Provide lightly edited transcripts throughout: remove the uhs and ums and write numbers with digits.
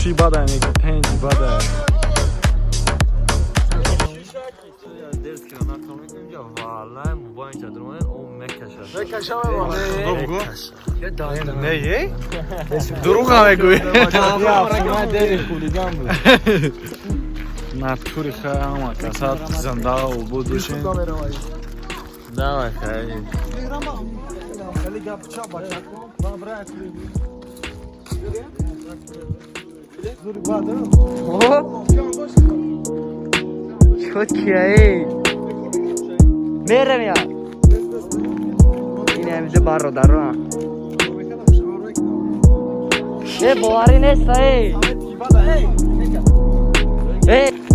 چی بده میگه پنج بده درس که من تو میگم والله موبایل جدرمان اون مکشه بکشم بگو یه داد نه دروغ هم بگوی من دل خولیگان بود نفتوری خیلی همه کسات زنده و بود بشین نه خیلی خیلی گپ چا بچه کن من برای زوری باده شد کیایی میرم یا این همیشه برادر رو یه باوری نیست ای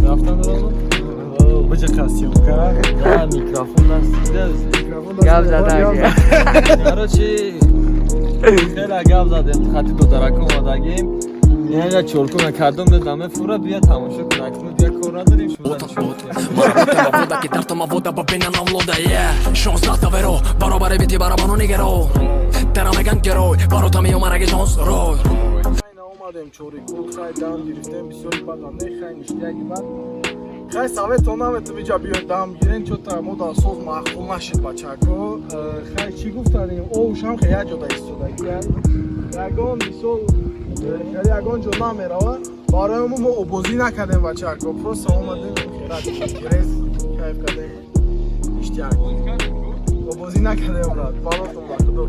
رفتن رو بجه قسیم کرد نه میکروفون نستیده گپ زدن یارو چی خیلی گپ زدیم خطی دو درک اومدگیم یعنی چولکو کردم به دمه فورا بیا تماشا کن اکنون دیگه کار نداریم شما вода кидартама вода ба бена навлода шонздаҳта веро баробаре бити барабану нигеро тарамаган герой барота меомараги жонсрой اومدیم چوری کل خیلی دم گرفتیم بسیاری بدم نه خیلی نشتیگی بد خیلی سویت تو نمیتون بیجا بیاید دم گیرین چون تا مو دا سوز محکوم نشید بچه کو خیلی چی گفتنیم اوش هم خیلی جدا ایستادگی یگان میسو خیلی یگان جو نمیروه برای ما اوبوزی نکردیم بچه کو پروست اومدیم خیلی گریز کیف کردیم اشتیاق اوبوزی نکردیم برات بالاتون بخدو